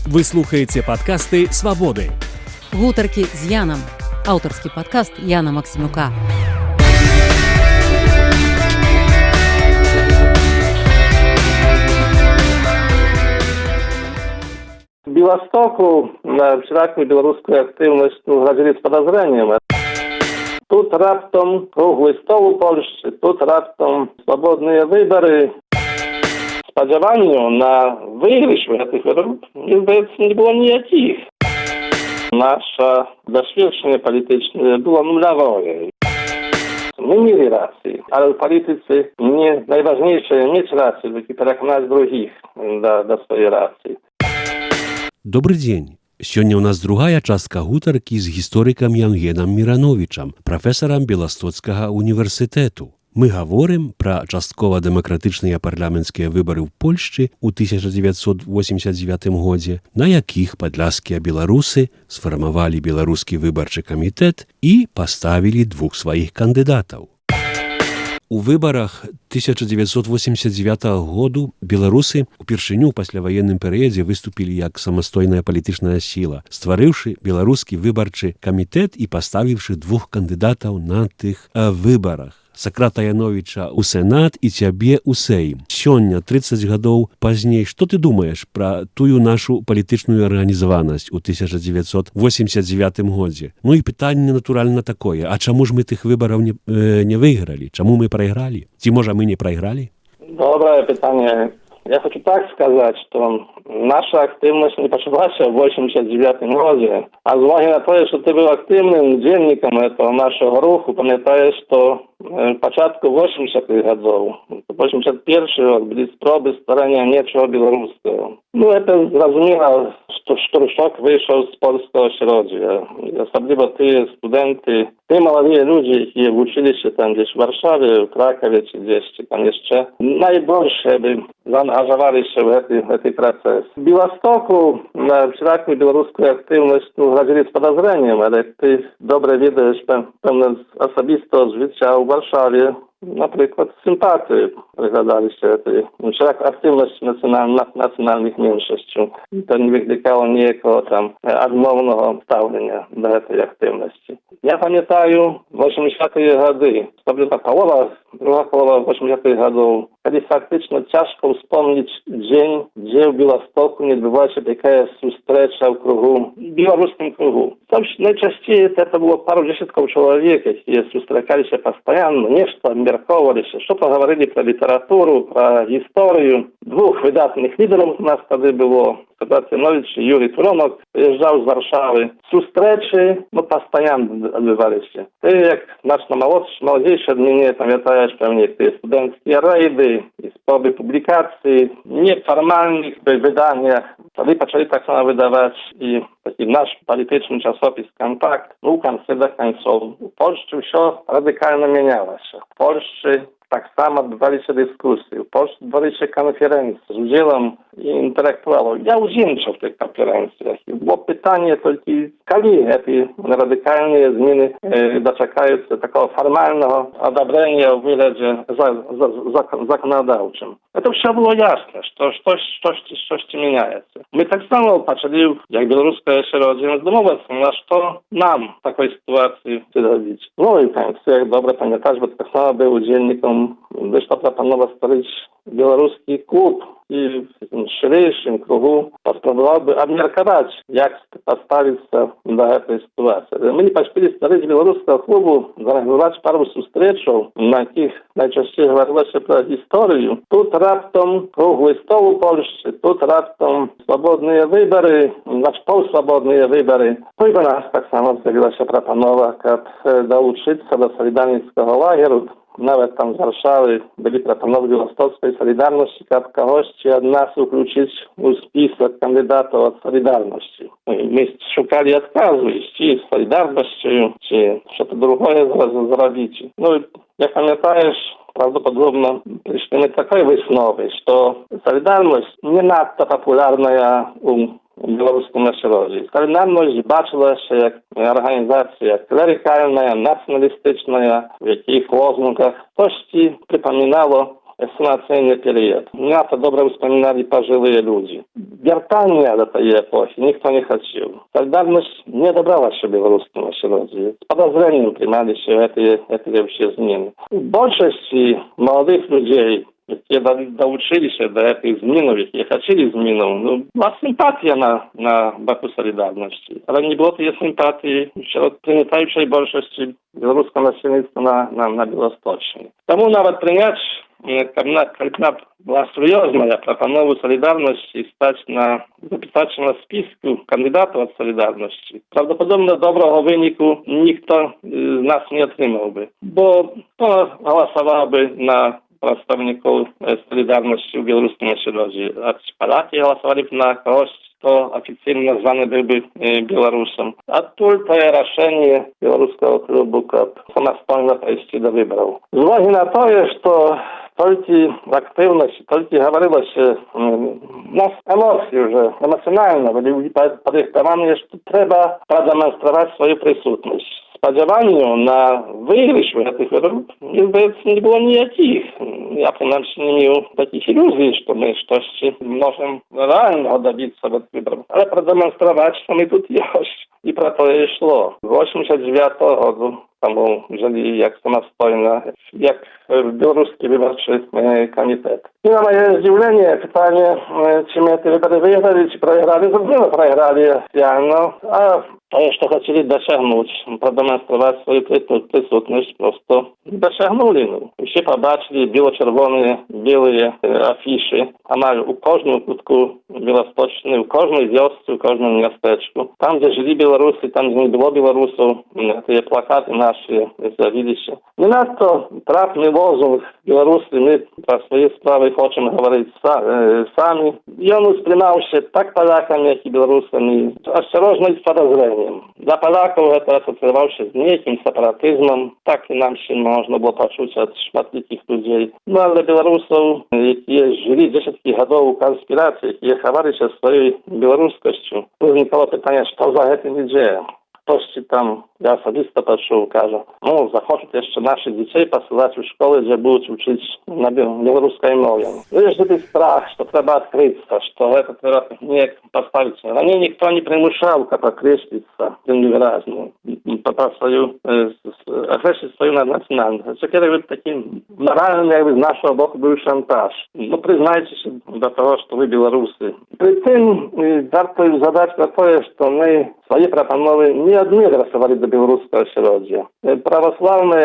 Вы слухаеце падкасты «Свабоды». Гутаркі з Янам. Аўтарскі падкаст Яна Максімюка. Беластоку на всякую белорусскую активность глядели с подозрением. Тут раптом круглый стол у Польши, тут раптом свободные выборы. Сподіванню на виграш этих виборів, не було ніяких. Наше досвідчення політичне було нулевое. Мы имели рации, а в политике не найважнейшее иметь рацию, только переконать других до своей рации. Добрый день. Сёння ў нас другая частка гутаркі з гісторыкам Яўгенам Мірановічам, прафесарам Беластоцкага універсітэту. Мы гаворым пра часткова дэмакратычныя парламенцкія выбары ў Польшчы ў 1989 годзе, на якіх падляшскія беларусы сфармавалі беларускі выбарчы камітэт і паставілі двух сваіх кандыдатаў. У выбарах 1989 году беларусы упершыню ў пасляваенным перыядзе выступілі як самастойная палітычная сіла, стварыўшы беларускі выбарчы камітэт і паставіўшы двух кандыдатаў на тых выбарах. Сакрата Яновіча ў Сенат і цябе ў Сейм. Сёння, 30 гадоў пазней, што ты думаеш пра тую нашу палітычную арганізаванасць у 1989 годзе? Ну і пытанне, натуральна, такое. А чаму ж мы тых выбараў не выйгралі? Чаму мы прайгралі? Ці, можа, мы не прайгралі? Доброе питание. Я хочу так сказать, что наша активность не началась в 89 году. А з уваги на те, що ти був активним дільником этого нашого руху, пам'ятаєш, що початку 80-х годов, 81-й год, были спробы створения нечего белорусского. Ну, это зрозуміло, що шок вийшов з польського середзья. Особливо ті студенти, ті молоді люди, які в училищі там десь в Варшаві, в Кракові чи десь там ще, найбільше би заангажувалися в цей процес. В Білостоку на всякую білоруську активність глядели з подозрением, але ти добре видиш певне особистого життя у Варшаві. Наприклад, симпатії приглядалися як активність національних меншостей. Це не викликало ніякого там адмовного ставлення до цієї активності. Я пам'ятаю 80-ті роки, особливо друга полова 80-х годів, коли фактично тяжко вспомнити день, де в Білостоку не відбувалася така зустріча в кругу, в білоруському кругу. Там найчастіше це було пару десятків чоловік, які зустрічалися постійно, нечто мерковалися, що поговорили про літературу, про історію. Двох видатних лідерів у нас тоді було. Сакрат Янович і Юрій Туронок приїжджав з Варшави. Зустрічі, постійно відбувалися. Ти, як значно молодший від мене, пам'ятаєш певні ті студентські рейди, і спроби публікації, неформальних виданнях. Тоді почали так само видавати і такий наш політичний часопис «Контакт». Ну, в кінці до кінців. У Польщі все радикально мінялося. В Польщі так само odbywaliście dyskusje, w Polsce odbywaliście konferencje z udziałem intelektualów. Ja uczestniczył w tych konferencjach. Było pytanie tylko, kiedy te radykalne zmiany doczekają się takiego formalnego odebrania w wyledzie zakonodawczym. To wszystko było jasne, że coś zmienia się. My tak samo patrzyli, jak białoruskie środowisko zdomować, na co nam w takiej sytuacji zrobić. No i Państwo, jak dobrze pamiętać, bo tak samo był dziennikiem, wyszła proponowa stworzyć białoruski klub i w szerszym krugu spróbowałaby obmierkować, jak postawić się do tej sytuacji. My nie pośpili stworzyć białoruskiego klubu, zorganizować paru zустрічów, na jakich najczęściej mówiło się про historię. Тут раптом круглый стол у Польши, тут раптом свободные выборы, значит, полусвободные выборы. Ну и у нас так само з'явилася пропонова, как долучиться до солидарницкого лагеря. Nawet tam z Warszawy byli proponowy Białostockiej Solidarności, jak kogoś od nas uключить u spisek kandydatów od Solidarności. My szukali odkazu, czy z Solidarnością, czy co to drugie zrobić. No jak pamiętajesz, prawdopodobnie przyszliśmy do takiej wysnowy, że Solidarność nie nadto popularna u белорусском народе. Солидарność бачила się jak organizacja klerykalna, nacjonalistyczna, w jakich lozungach coś ci przypominało эксплуатационный период. Меня это добро вспоминали пожилые люди. Вертания до той эпохи никто не хотел. Солидарность не добралась до белорусского народа. С подозрением принимали эти вообще измены. В большинстве молодых людей, которые доучились до этих изменов, которые хотели изменов, была симпатия на боку солидарности. Але не было той симпатии в принятающей большинстве белорусского населения на Белосточной. Тому навіть принять, когда была серьезная пропанова солидарности и записать на списку кандидатов от солидарности, правдоподобно доброго вынику никто из нас не отримал бы. Бо кто голосовал бы на представников солидарности в белорусском народе? От партии голосовали бы на когось, кто официально назван был бы белорусом. А только решение белорусского клуба КАП самостоятельно провести до выборов. С уваги на то, что только активность, только говорилось, нас эмоции уже эмоционально были подрихтованы, что треба продемонстрировать свою присутность. Сподіванню на виграш этих выборов, не было никаких. Я, принаймні, не имел таких иллюзий, что мы что-то можем реально добиться в этих выборах. Але продемонстрировать, что мы тут есть. И про то и шло. 89-го году тому жили як самостойно, як Белорусский выборчий комитет. И на мое удивление, питание, чи мы эти выборы выиграли, чи проиграли, зубно проиграли, реально. А то, что хотели досягнуть, продемонстрировать свою присутность, просто досягнули. Все побачили бело-червоные, белые афиши. Она у каждого кутку Белосточной, у каждой вёске, у каждом местечку. Там, где жили белорусы, там, где не было белорусов, эти плакаты наши завидящие. Не надо трапный лозунг белорусы, мы про свои справы хотим говорить сами. И он воспринимался так поляками, как и белорусами, осторожно и с подозрением. Для поляков это ассоциировалось с неким сепаратизмом, так и нам ще можно было почуть от шматликих людей. Ну а для белорусов, которые жили десятки годов у конспирации, которые ховалися своей белорусскостью, возникало питание, что за этим идея. Ktoś tam, ja osobisто patrzył, kaže, захочуть jeszcze naszych dzieci posyłać w szkoły, gdzie будут uczyć na białoruskiej mowie. Jest taki strach, że trzeba odkryć, że to trzeba nie postawić. Ale nie, nikt nie przymuszał, как określić tym wyraźnie. Po swoją, określić swoją nacjonalność. To kiedy taki moralny, jakby z naszego boku był szantaż. No przyznajcie się do tego, że wy Białorusy. Przy tym warto już zadać na to, że my swoje proponowy nie adresowali do białoruskiego środzia. Prawosławna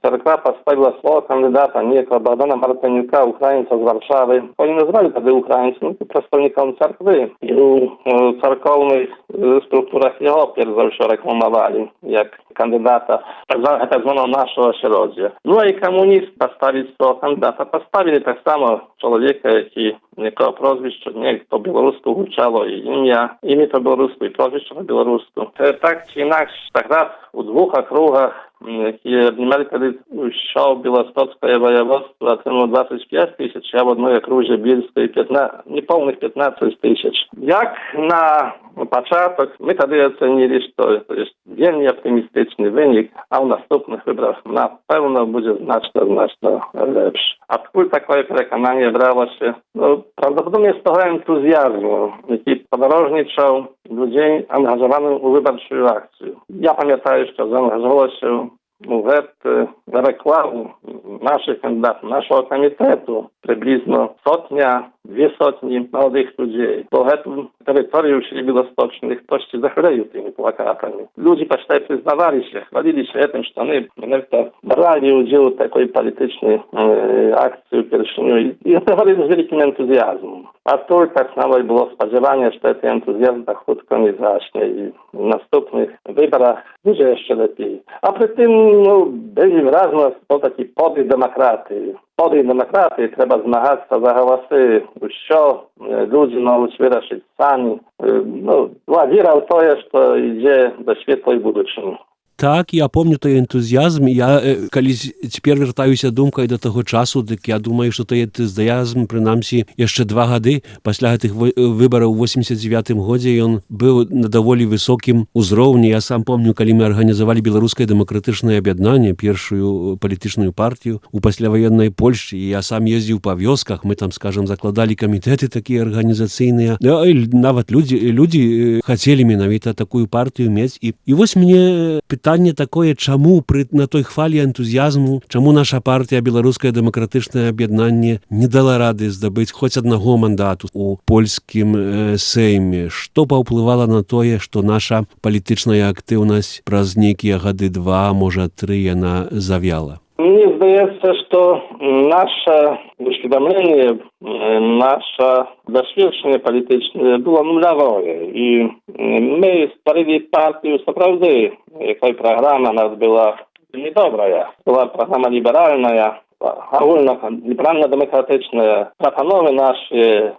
cerkwa postawiła swojego kandydata, niejako Bogdana Martyniuka, Ukraińca z Warszawy. Oni nazwali wtedy Ukraińców przedstawnikom cerkwy. I w cerkownych strukturach jego pierwsze reklamowali jak kandydata tak zwanego naszego środzia. No i komunizm postawić swojego kandydata. Postawili tak samo człowieka, jaki jako прозвище, nie po białorusku uczało i imię po białorusku i прозвище po białorusku. Tak czy inaczej, tak raz u dwóch okrugach, jakie obniemali wtedy show białostockie województwo, otrzymał 25 000, a w одной okruzie bielskiej niepełnych 15 000. Jak na początek, my wtedy ocenili, że to jest wielmi optymistyczny wynik, a w następnych wyborach na pewno będzie znacznie lepszy. A skąd takie przekonanie brało się? Prawdopodobnie z tego entuzjazmu, jaki podróżniczał ludzi angażowanych w wyborczą akcję. Ja pamiętam jeszcze, zaangażował się w reklamę naszych kandydatów, naszego komitetu, przybliżno 100-200 młodych ludzi. Bo w terytorium Śli Białostocnych ktoś się zachleją tymi plakatami. Ludzie почти przyznawali się, chwalili się tym, że oni brali udział w takiej politycznej akcji pierwszą i to z wielkim entuzjazmem. A tu tak samo było spodziewanie, że ten entuzjazm tak krótko nie zaśnie i w następnych wyborach będzie jeszcze lepiej. A przy tym byli wyraźnie taki podryw demokraty. Podryw demokraty trzeba zmagać się za głosy. Що ludzie mogą wyraszyć sami. Była wiera w to, że idzie do świetłej budżety. Так, я помню той энтузіазм. Я калісь цяпер вяртаюся думкай да таго часу, дык я думаю, што той энтузіазм, прынамсі, яшчэ 2 гады пасля гэтых выбараў у 89-м годзе ён быў на даволі высокім узроўні. Я сам помню, калі мы арганізавалі беларускае дэмакратычнае аб'яднанне, першую палітычную партію у пасляваеннай Польшчы, і я сам ездзіў па вёсках, мы там, скажам, закладалі камітэты такія арганізацыйныя. Нават людзі хацелі менавіта такую партыю мець. І вось мне пытанне такое, чаму на той хвалі энтузіязму, чаму наша партыя беларускае дэмакратычнае аб'яднанне не дала рады здабыць хоць аднаго мандату у польскім сейме? Што паўплывала на тое, што наша палітычная актыўнасць праз нейкія гады 2, можа 3 яна завяла? Мне здаецца, што наша усведомление, наше досвідчення політичне було нулявое. І ми створили партію справді, якої програма у нас була недобрая. Була програма ліберальна, ліберально-демократична. Пропанови наші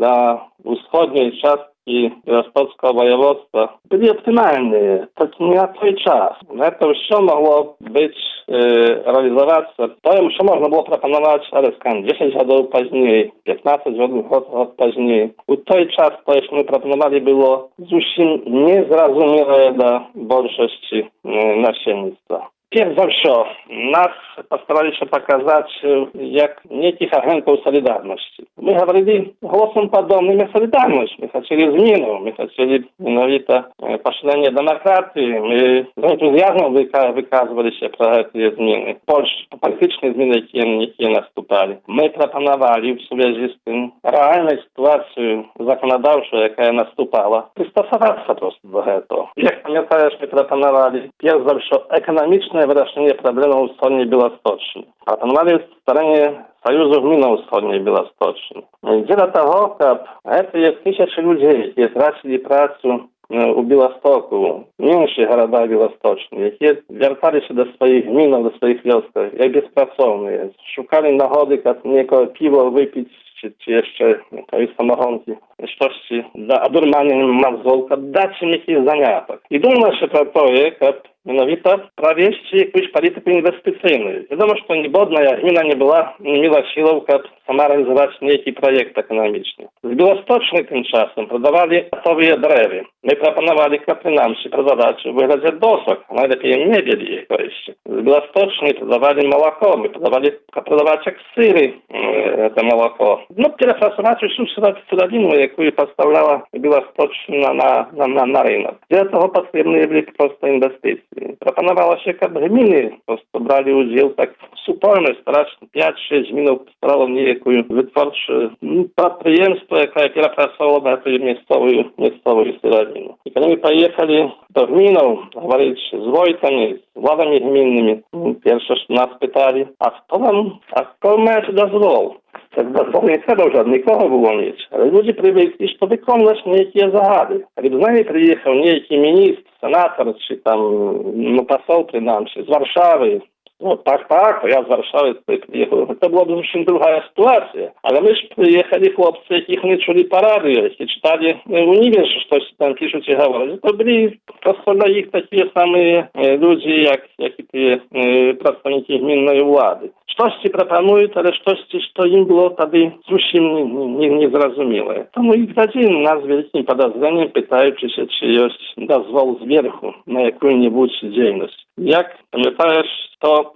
на усходній частині Ростовского воеводства были оптимальные, только не на той час. Это все могло быть реализоваться. То, что можно было пропоновать, 10 годов позднее, 15 годов позднее. У той час, то, что мы пропоновали, было зовсім незрозуміле для большості насельництва. Перш за все, нас постаралися показати як неких агентів солідарності. Ми говорили голосом подобним на солідарність. Ми хотіли зміну, ми хотіли навіто поширення демократії. Ми з ентузіазмом виказувалися про ці зміни. Політичні зміни, які наступали. Ми пропонували в зв'язку з тим реальну ситуацію законодавчу, яка наступала, пристосуватися просто до цього. Як пам'ятаєш, ми пропонували перш за все економічне wyjaśnienie problemów wschodniej Białostoczni. Proponowali stworzenie Sojuzu Gmin Wschodniej Białostoczni. Dzięki tego, że to jest tysiące ludzi, którzy stracili pracę u Białegostoku, mniejszych городах Białostoczni, którzy wracali się do swoich gmin, do swoich wioskach, jak bezpracowni, szukali nagody, jak niekogo piwo wypić, czy jeszcze jakieś samochody, coś dla odurmania mozolka, dać im jakiś zaniatek. I думаю, że to projekt, mianowicie провести jakąś politykę inwestycyjną. Wiadomo, że niebodna gmina nie miała siły, żeby sama realizować jakiś projekt ekonomiczny. Z Białostoczni tymczasem продавали gotowe drewy. My proponowali nam się продавать w wyglądzie dosok, najlepiej mebeli jakoś. Z Białostoczni продавали молоко, my продавать jak syry to молоко. No, перефразовать всю сыровину, яку поставляла Białostoczni na rynek. Для того потрібні були просто інвестиції. Пропонувалося, щоб гміни просто брали уділ так супольно, страшно 5-6 гмінів постарало ніяку витворчу підприємство, яке перепрацовувало на цю місцеву сировину. І коли ми поїхали до гмінів, говорити з войтами, з владами гмінними, перше, що нас питали, а хто має дозвол? Так дозволу не треба вже нікого було міць. Але люди привикли, що виконувати ніякі загады. Коли б з нами приїхав ніякий міністр, сенатор, чи там, посол принаймні, з Варшави, так, я з Варшави приїхав. Це була б зовсім друга ситуація. Але ми ж приїхали хлопці, яких не чули по радіо, які читали в універі, що щось там пишуть і говорять. Це були просто для їх такі самі люди, як і ті представники гмінної влади. Щось пропонують, але щось, що їм було тоді зовсім незрозуміле. Тому їх тоді нас з великим підозрінням питаючися, чи є дозвол зверху на яку-небудь діяльність. Як пам'ятаєш, to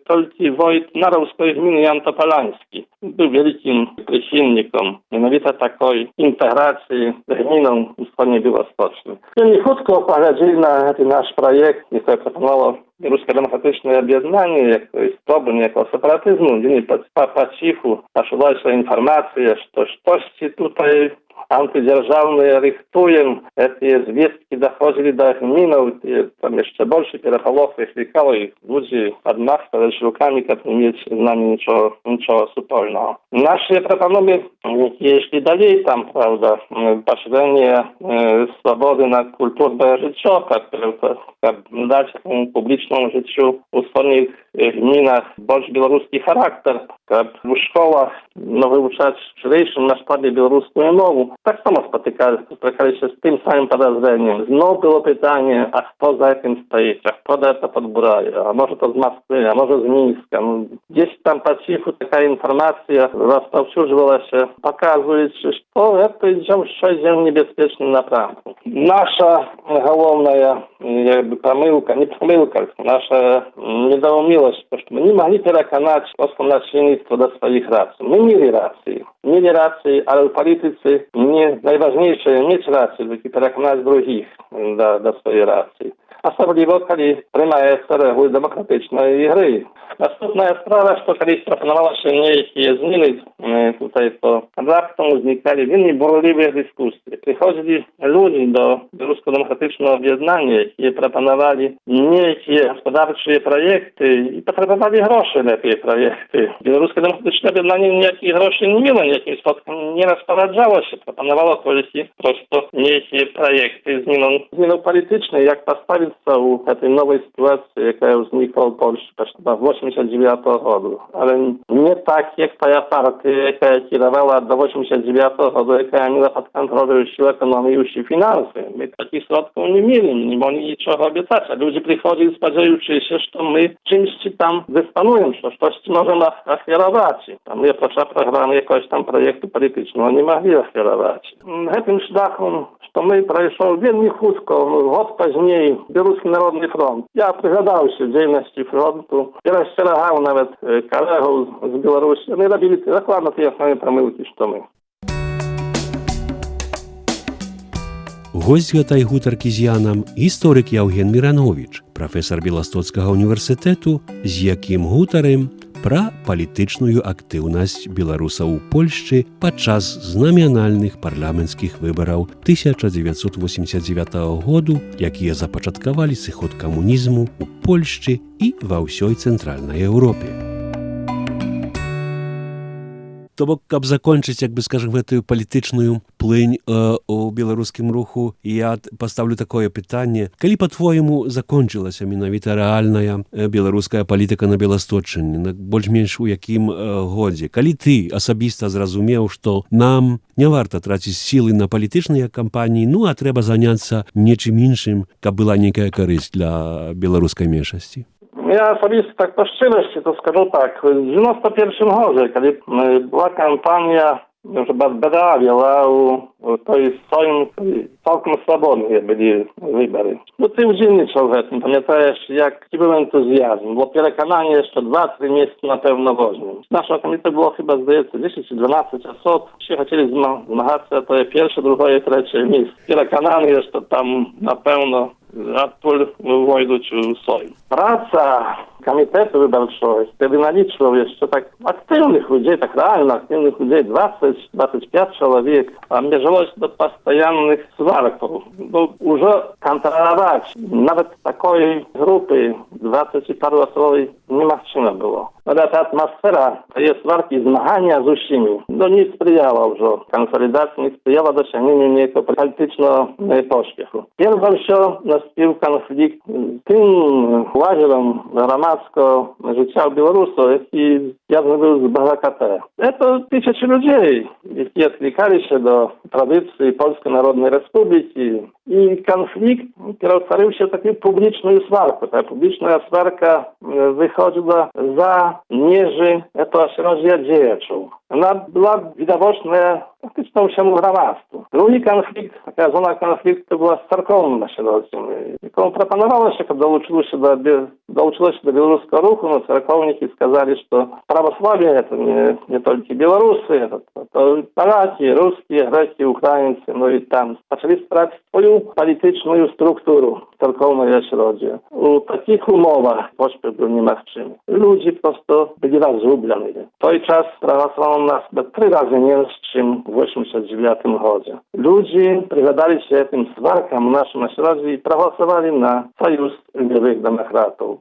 tolki wojt Narowskiej gminy Jan Topolański był wielkim przychylnikiem mianowicie takiej integracji z gminą wschodniej Białostoczni. Oni krótko opowiedzieli na ten nasz projekt, który proponowało Ruskie Demokratyczne Objednanie, jako problem, jako separatyzmu, gdzie po cichu poszły się informacje, że coś tutaj antydzierżawne rychtują, te zwiestki dochodzili do gminów, tam jeszcze больше переполох wyklikało ich ludzi odmawiać rukami, jak nie mieć z nami niczego wspólnego. Nasze proponowy, jeśli dalej tam, prawda, poszerzenie swobody na kulturę życiowa, które dać publiczną życiu w wschodnich gminach больше białoruski charakter, каб у школах вывучаць шырэйшым маштабе беларускую мову, таксама спотыкаліся з тым самым подозрением. Зноў было пытанне, а хто за этим стоит, а кто это подбирает, а может из Москвы, а может из Минска. Здесь там по чиху такая информация распаўсюджвалась, показывает, что это идем в небезпечным напрамку. Наша головная помылка, не помылка, наша недоумілость, что мы не могли переконать просто насельництво до своих раций. Мы мели рации, а в политике не найважнейшее иметь рацию, и переконать других до своей рации. Особливо, коли приймається регуль демократичної ігри. Наступна справа, що колись пропонувалося ніякі зміни, то раптом зникали вільні бурливі дискусії. Приходили люди до Білоруського демократичного об'єднання і пропонували ніякі господарчі проєкти і потребували гроші на ці проєкти. Білоруське демократичне об'єднання ніякі гроші не мало, ніяким способом не розпоряджалося, пропонувало тільки просто ніякі проєкти змінив політичний, як поставити у этой новой ситуации, яка возникла в Польsce почти 89-го году. Але не так, як та партія, яка керувала до 89-го году, яка мала під контролем всю економію, всі фінанси. Ми таких сродків не мали, не могли нічого обіцяти. А люди приходили, сподіваючись, що ми чимось там дисponуємо, що щось можемо оферувати. Там є почав програми якогось там проєкту політичного, не могли оферувати. Гэтым шляхом, що ми пройшов вельми хутко, год пізніше, Білоруський народний фронт. Я пригадався діяльності фронту і розчарував навіть колегів з Білорусі. Вони робили докладно ті самі помилки, що ми. Госць гэтай гутаркі з Янам гісторык Яўген Мірановіч, прафесар Беластоцкага універсітэту, з якім гутарым пра палітычную актыўнасць беларусаў у Польшчы падчас знамянальных парламенцкіх выбараў 1989 году, якія запачаткавалі сыход камунізму ў Польшчы і ва ўсёй цэнтральнай Еўропе. То бок, каб закончыць, як бы, скажем, гэтую палітычную плынь у беларускім руху, я паставлю такое пытанне. Калі, па-твойму, закончылася менавіта рэальная беларуская палітыка на Беласточчыне, больш-менш у якім годзе? Калі ты асабіста зразумеў, што нам не варта траціць сілы на палітычныя кампаніі, а трэба заняцца нечым іншым, каб была нейкая карысць для беларускай меншасці? Ja osobiście tak po szczerości to скажу tak. W 91 году, kiedy była kampania, że BDA wiela to jest całkiem swobodnie byli wybory. Bo ty udzielniczał w tym, pamiętajesz, jaki był entuzjazm. Było przekonanie jeszcze 2-3 miejsca na pewno woźnym. Nasza komieta było chyba, zdaje się, 10 czy 12 osób. Się chcieli zmagać, to jest pierwsze, drugie, trzecie miejsce. Przekonanie jeszcze tam na pewno Radpol wojduć swoim. Praca Komitetu Wyborczego wtedy naliczył jeszcze tak aktywnych ludzi, tak realnie aktywnych ludzi, 20-25 człowiek, a mierzyło się do postojannych swarków. Bo już kontrolować nawet takiej grupy 20 paru osobowej nie można było. Ale ta atmosfera, te swarki, zmagania z usimi, nie sprzyjała już konsolidacji, nie sprzyjała dosiągnięciu niejako politycznego pośpiechu. Pierwszą się nastąpił konflikt z tym łazierem громадсько-життя в Білорусі, які зв'язані з БГКТ. Це тисячі людей, які відкликалися до традиції Польської Народної Республіки. І конфлікт перетворився в таку публічну сварку. Та публічна сварка виходила за межі цього осередка діячів. Вона була відовочна фактично всьому громадству. Другий конфлікт, така зона конфлікту була з церковним осередком, якому пропонувалося, коли долучилось до белорусского руху, но церковники сказали, что православие это не только белорусы, это поляки, русские, греки, украинцы, но и там. Начали строить свою политическую структуру церковного осередия. У таких умовах поспех был немагчимый. Люди просто были разгублены. В той час православным нас было 3 razy меньше, чем в 89 году. Люди пригадались этим сваркам в нашем осередии и проголосовали на Союз Левых демократов.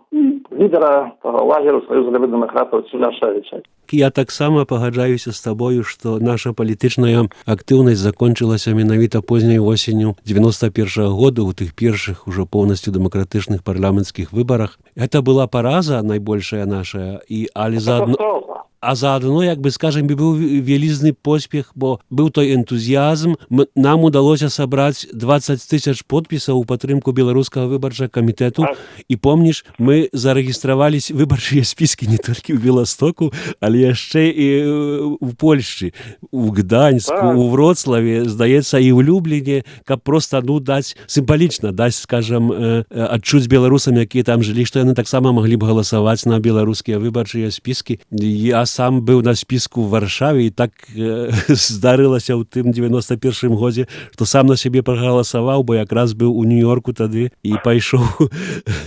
Лідера того лагеру Союзу Левых демократов Цюляшевича. Я таксама пагаджаюся з табою, што наша палітычная актыўнасць закончылася менавіта позняй восенню 91-го года у тых першых ужо поўнасцю дэмакратычных парламенцкіх выбарах. Гэта была параза найбольшая наша, але заадно... а заодно, як бы скажем, быў вялізны поспех, бо быў той энтузіязм. Нам удалося сабраць 20 000 подпісаў у падтрымку беларускага выбарчага камітэту. І помніш, мы зарэгістравались выбарчыя спіскі не толькі ў Беластоку, але яшчэ і ў Польшчы, у Гданьску, у Вроцлаве, здаецца, і ў Любліне, каб проста даць сімвалічна, скажам, адчуць беларусам, якія там жылі, што яны таксама маглі б галасаваць на беларускія выбарчыя спіскі. Я сам быў на спіску ў Варшаве, і так здарылася ў тым 91-м годзе, што сам на сябе прагаласаваў, бо якраз быў у Нью-Йорку тады і пайшоў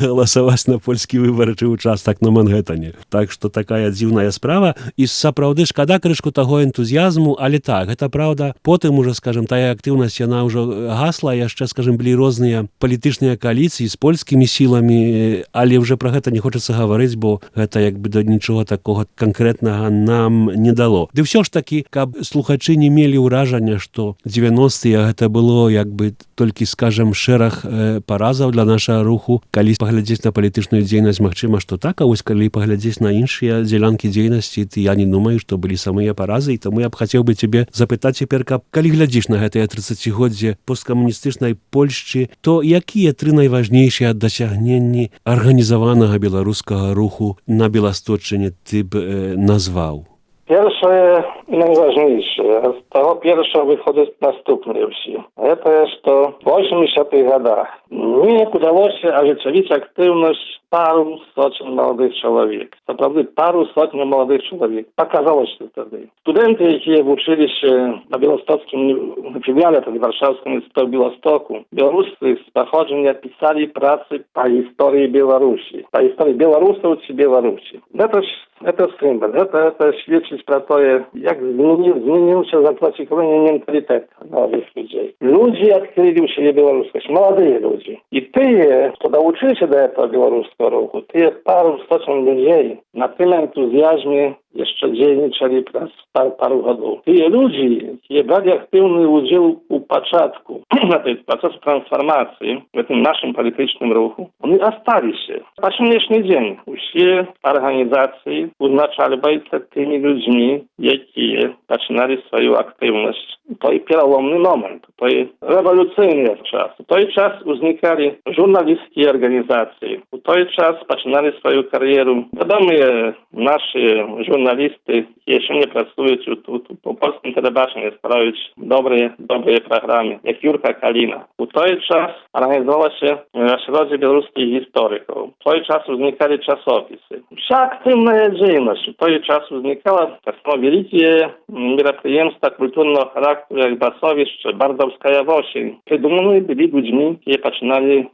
галасаваць на польскі выбарчы ўчастак на Манхэттане. Так што такая дзіўная справа. І сапраўды шкада крышку таго энтузіязму, але так, гэта праўда. Потым уже, скажем, тая актыўнасць, яна ўжо гасла, яшчэ, скажем, былі розныя палітычныя кааліцыі з польскімі сіламі, але вже пра гэта не хочацца гаварыць, бо гэта як бы да нічога такога канкрэтнага нам не дало. Ды ўсё ж такі, каб слухачы не мелі ўражання, што 90-е гэта было як бы толькі, скажем, шэраг паразаў для нашага руху. Калі паглядзець на палітычную дзейнасць, магчыма, што так, а вось калі паглядзець на іншыя дзелянкі дзейнасці, то я не думаю, што былі самыя паразы, і таму я б хацеў бы цябе запытаць цяпер, калі глядзіш на гэтае 30-годдзе посткамуністычнай Польшчы, то якія тры найважнейшыя дасягненні арганізаванага беларускага руху на Беласточчыне ты б назваў? Pierwsze i najważniejsze, z tego pierwsze wychodzi następne wsi. To jest to w 80-tych latach nie udało się, a rzeczywiście aktywność paru sotni młodych człowiek. Naprawdę paru sotni młodych człowiek. Pokazało się wtedy. Studenty, jakie uczyli się na białostockim filiale, tak warszawskim Instytucie w Białymstoku, białoruscy z pochodzenia pisali pracy po historii Białorusi. Po historii Białorusów czy Białorusi. To symbol. To świadczyć про to, jak zmienił się zakwalifikowanie mentalitetu nowych ludzi. Ludzie odkryli u siebie białoruskość. Młodych ludzi. I ty, kto nauczyli się do tego białoruskiego ruchu, ty paru stoczeń ludzi na tym entuzjazmie jeszcze dzielniczyli przez paru lat. Ty ludzi, którzy brali aktywny udział u początku tej procesu transformacji w tym naszym politycznym ruchu, oni ostali się. Po dzisiejszy dzień wszystkie organizacje uznaczali się tymi ludźmi, którzy zaczynali swoją aktywność. To jest przełomny moment, to jest rewolucyjny czas. W ten czas uznikali żurnalistki organizacje. W ten czas zaczynali swoją karierę wiadomie nasi żurnalisty, jeszcze nie pracują po polskim telebaczni, sprawiać dobre programy, jak Jurka Kalina. W ten czas organizowała się Środzie Białoruskich Historyków. W ten czas uznikali czasopisy. Wся aktywna działalność w ten czas uznikała wielkie мероприемства kulturnego charakteru, jak Basowiec czy Bardowskaja Wosień. Przedumieni byli ludźmi, którzy zaczynali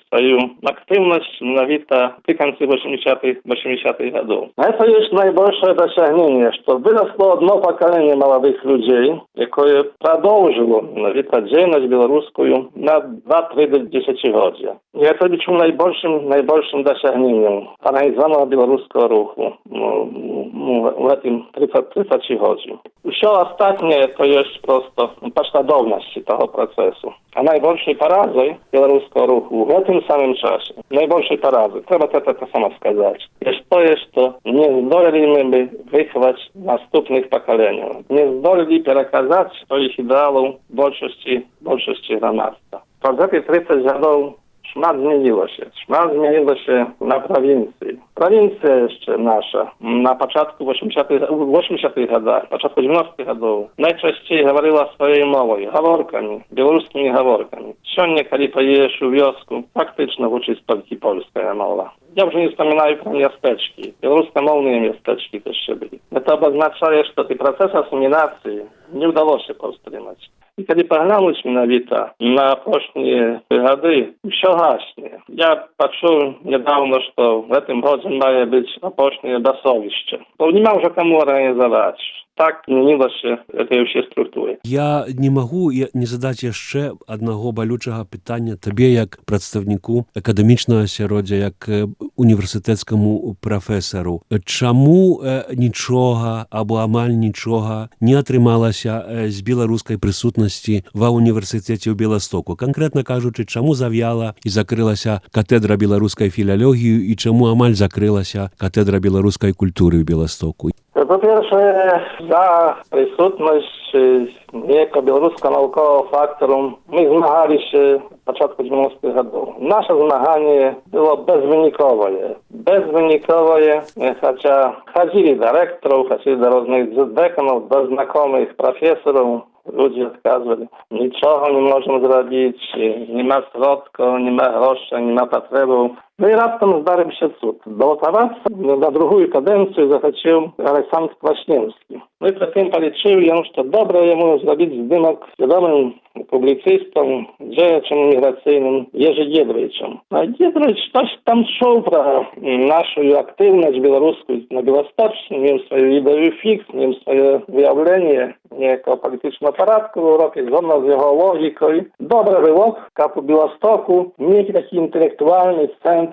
swoją aktywność mianowita w końcu 80-tych lat. To jest największe osiągnięcie, że wyrosło jedno pokolenie młodych ludzi, które продолжило mianowita działalność białoruską na 2-3 dziesięciolecia. I to liczę największym osiągnięciem organizowanego białoruskiego ruchu w tym 30-leciu. Все ostatnie to jest prosto pośladowność tego procesu. A największej parazy białoruskiego ruchu w tym samym czasie, największej parazy, trzeba to samo wskazać, jest to, nie zdoleliśmy wychować następnych pokoleniów. Nie zdoleli przekazać swoich ideałów większości gramadztwa. Przez te 30 lat szmat zmieniło się na prowincji. Prowincja jeszcze nasza na początku 80-tych latach, początku 90-tych latów najczęściej mówiła swojej mową, białoruskimi gaworkami. Dzisiaj, kiedy pojedziesz w wiosku, faktycznie uczyć tylko polska mowa. Ja już nie wspominаю про miasteczki. Białoruskомовные miasteczki też się byli. To oznacza, że ten proces asymilacji nie udało się powstrzymać. I kiedy poglądać mianowita na poprzednie lata, все gaśnie. Ja patrzyłem niedawno, że w tym roku ma być poprzednie basowiще. Bo nie ma już komu organizować. Так змянілася гэтыя ўсе структуры. Я не магу не задаць яшчэ аднаго балючага пытання табе як прадстаўніку акадэмічнага асяроддзя, як універсітэцкаму прафесару. Чаму нічога або амаль нічога не атрымалася з беларускай прысутнасці ва універсітэце ў Беластоку? Канкрэтна кажучы, чаму завяла і закрылася катедра беларускай філалогіі і чаму амаль закрылася катедра беларускай культуры ў Беластоку? Po pierwsze, za присутność niejako białoruskiego naukowego faktorum my zmagali się w początku 90-tych lat. Nasze zmaganie było bezwynikowe. Bezwynikowe, chociaż chodzili do rektorów, chodzili do różnych dekanów, do znajomych profesorów. Ludzie odkazali, niczego nie możemy zrobić, nie ma środków, nie ma groszy, nie ma potrzebów. No i raptem zdarzył się cud. Балотоваться na drugą kadencję захотел Александр Kwaśniewski. No i potem policzył, że dobrze jemu zrobić zdymok wiadomym publicystą, działaczem migracyjnym Jerzy Giedroyciem. A Giedroyć coś tam czuł про naszą aktywność białoruską na Białostocznie, miał swoją ideę fix, miał swoje wyjawienie jako politycznego aparatku w Europie, zgodno z jego logiką. Dobre było, jak w Białostoku, mieć taki intelektualny centrum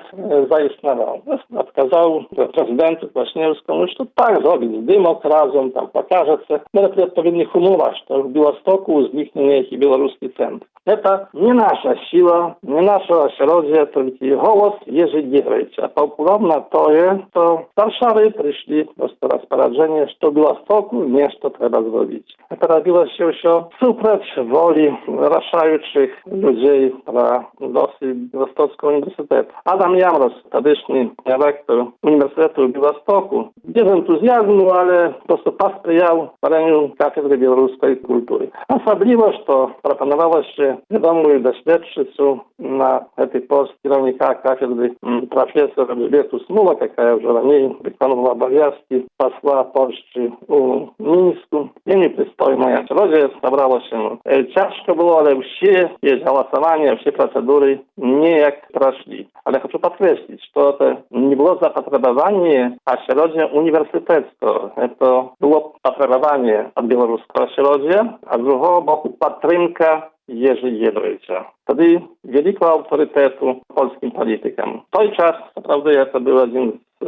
zaistniał. Odkazał prezydentu Kwaśniewskiemu, że to tak zrobić zdymok razem, tam pokaże się, ale при odpowiednich umowach, że w Białostocku zniknie niejaki białoruski centrum. Это не наша сила, не наше осеродие, только голос Jerzy Giedroycia. Popularne to jest, to z Warszawy przyszli просто rozporządzenie, że w Białostocku nešto trzeba zrobić. To robiło się wsuprzeć woli rozstrzających ludzi pra dosyć Białostockiego Uniwersytetu. Adam Jamros, tadyczny rektor Uniwersytetu w Białostocku, bez entuzjazmu, ale po prostu posprzyjał tworzeniu katedry białoruskiej kultury. Особливо, что пропоновало się wiadomую doświadczycą na этой post kierownika katedry profesor Elżbietę Smula, jaka już wcześniej wykonywała obowiązki posła Polski w Mińsku. I nieprzystojna jak rodzie zabrało się. Ciężko było, ale wszystkie głosowania, wszystkie procedury niejak przeszli. Ale chcę podkreślić, że to nie było zapotrzebowanie ośrodka uniwersyteckiego. To było potrzebowanie od białoruskiego ośrodka, a z drugiego boku podtrzymka Jerzy Giedroycia. Wtedy wielkiego autorytetu polskim politykom. W ten czas, naprawdę, to był jeden z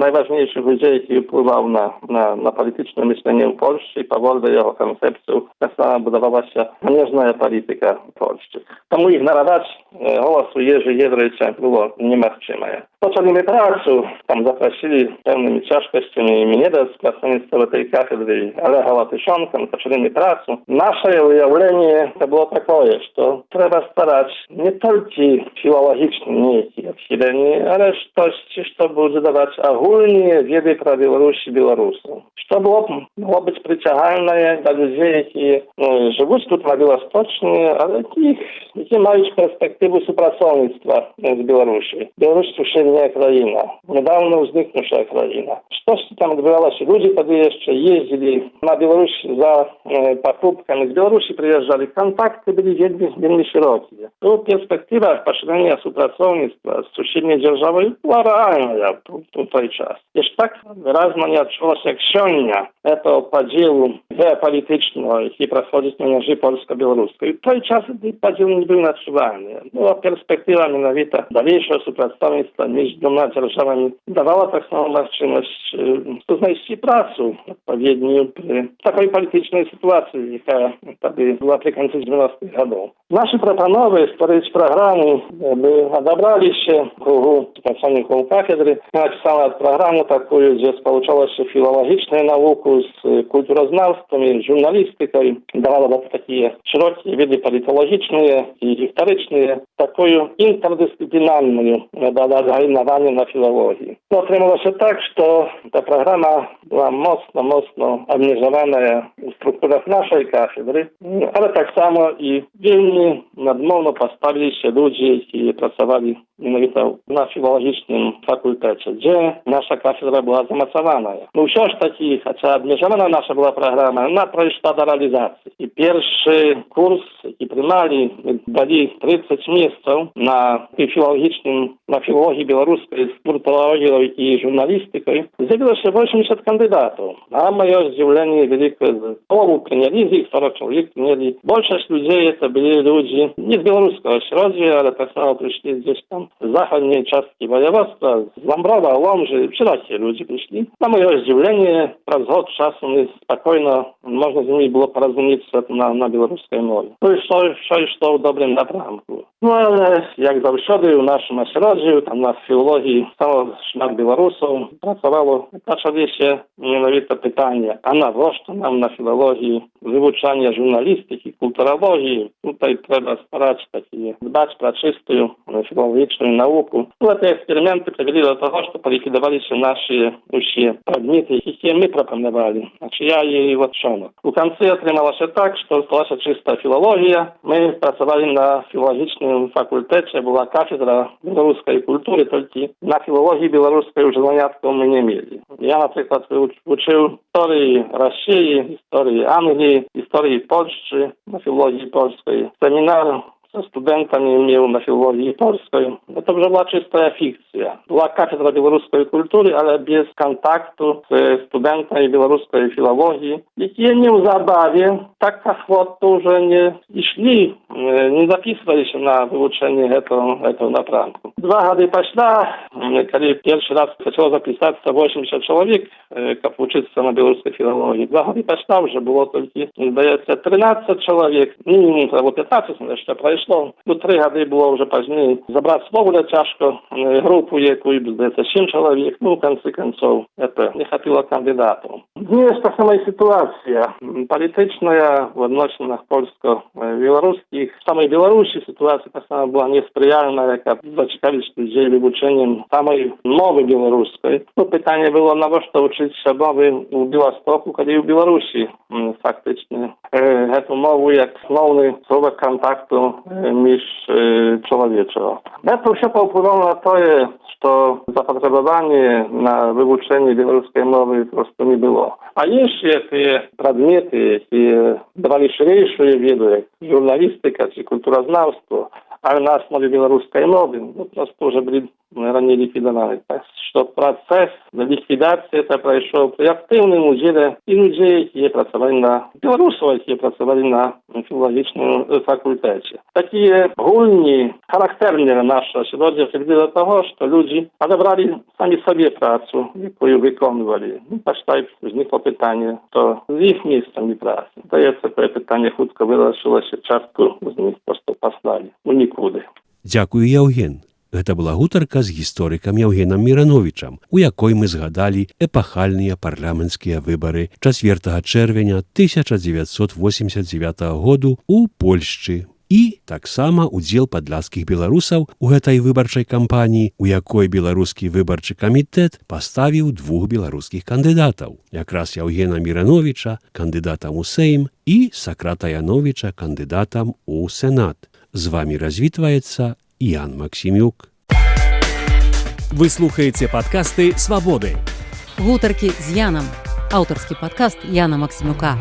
najważniejszych ludzi, jaki wpływał na polityczne myślenie w Polsce i powoli jego koncepcją tak samo budowała się zamierzchna polityka w Polsce. Tomu ignorować głosu Jerzy Giedroycia było niemożliwe. Poczęliśmy pracę, tam zaprosili pewnymi ciężkościami mnie do spłacenia z całej tej katedry, ale Łatyszonką, poczęliśmy pracę. Nasze ujawlenie to było takie, że trzeba starać nie tylko filologicznie, nie odchylenie, ale coś, co będzie dawać ogólnie wiedzy pro Białorusi Białorusów. Co mogło być przyciągalne dla ludzi, którzy żyją tu na Białostocznie, ale którzy mają perspektywę współpracownictwa z Białorusi. Białoruś to silna kraina, niedawno zniknąca kraina. Coś tam odbywało się, ludzie wtedy jeszcze jeździli na Białoruś za покупкami. Z Białorusi przyjeżdżali, kontakty byli wielmi szerokie. Tu perspektywa poszerzenia współpracownictwa z sąsiedniej dzierżawą była realna w ten czas. Jeszcze tak wyraźnie nie odczuło się jak siąnia to podziału geopolitycznego, jaki prowadzi na mierzy polsko-białoruskiej. W ten czas podział nie był odczuwalny. Była perspektywa mianowita dalszego współpracownictwa między dwoma dzierżawami. Dawała tak samo możliwość znaleźć pracę odpowiednią przy takiej politycznej sytuacji, jaka wtedy była przy końcu 90-tych lat. Nasi proponowy stworzyć programy, by odebrali się pracowników katedry. Napisano programu taką, gdzie społeczało się filologiczną nauką z kulturoznawstwem i żurnalistyką. Dawało takie szerokie wiedzy politologiczne i historyczne, taką interdyscyplinarną zajmowanie na filologii. Otrzymało się tak, że ta programa była mocno obniżowana w strukturach naszej katedry, ale tak samo i wielmi nadmowno postawili się ludzie, którzy pracowali mianowicie na filologicznym fakultecie, gdzie nasza katedra była zamocowana. No wciąż taki, chociaż obniżona nasza była programa, ona przeszła do realizacji. I pierwszy kurs, jaki przymali, dali 30 miejsc na filologicznym, na filologii białoruskiej, z kulturologią i żurnalistyką. Zjawiło się 80 kandydatów. A moje zdziwienie wielkie, połowę przyjęli z ich 40 człowiek, mieli większość ludzi, to byli ludzie nie z białoruskiego ośrodka, ale tak samo przyszli gdzieś tam z zachodniej czastki województwa, z Lambrowa, Łomży, wszelakie ludzie przyszli. Na moje zdziwienie, przez rok czasu spokojno można z nimi było porozumieć na białoruskiej mowie. To już to w dobrym napramku. Ну, але, як завжди, у нашому асяроддзі, там на філології стало шмат білорусів, працювало, почали ще менавіта питання, а навіщо нам на філології вивчання журналістики, культурології, тут треба старатися такі, дбати про чисту філологічну науку. Ну, ці експерименти привели до того, що поліквідувалися наші усі предмети, які ми пропонували. Значить, я її вчений. У кінці отрималося так, що сталася чиста філологія. Ми працювали на філологічному факультеті, була кафедра білоруської культури, тільки на філології білоруської вже занятків ми не мали. Я, наприклад, вчив історії Росії, історії Англії, історії Польщі, на філології польської. Семінар со студентами мав на філології польської. Це вже була чиста фікція. Була кафедра білоруської культури, але без контакту з студентами білоруської філології, які незабаві так охотно вже не йшли, не записувалися на вивчення цього напрямку. 2 роки пішла, коли перший раз хотіло записатися 80 чоловік, як вчитися на білоруській філології. 2 роки пішла, вже було тільки, здається, 13 чоловік. Ну, або 15, ще пройшло. Ну, 3 роки було вже пізніше. Забрати слово було тяжко. Групу, яку, здається, 7 чоловік. Ну, в кінці кінців, це не хватило кандидатів. Є та сама ситуація. Політична в відносинах польсько-білоруських. Саме в Білорусі ситуація так само була несприяльна, яка зацікавилась людей вивченням самої мови білоруської. Ну, питання було, навіщо вчитися мови у Білостоку, коли в Білорусі фактично цю мову як основний сродок контакту між чоловічого. Це все повпливало на те, що запотребування на вивчення білоруської мови просто не було. А є ще ті предмети, які давали ширшу віду, як журналістика чи культурознавство, але на основі білоруської мови, ну, просто вже були ранее ликвидовали. Так что процесс ликвидации это прошел при активном уділі і людей, які працювали на білорусів, які працювали на філологічному факультеті. Такі гульні, характерні нашого сьогодні привели до того, що люди одобрали самі собі працю, яку виконували. Ну, почтай зникло питання, то з їх місцем праці. Здається, це питання хутко вирішилося, частку з них просто послали у нікуди. Дякую, Яўген. Гэта была гутарка з гісторыкам Яўгенам Мірановічам, у якой мы згадалі эпахальныя парламенцкія выбары 4 чэрвеня 1989 году у Польшчы. І таксама удзел падляшскіх беларусаў у гэтай выбарчай кампаніі, у якой беларускі выбарчы камітэт паставіў 2 беларускіх кандыдатаў, якраз Яўгена Мірановіча, кандыдатам у Сейм, і Сакрата Яновіча, кандыдатам у Сенат. З вами развітваецца Ян Максімюк. Вы слухаеце падкасты «Свабоды». Гутаркі з Янам. Аўтарскі падкаст Яна Максімюка.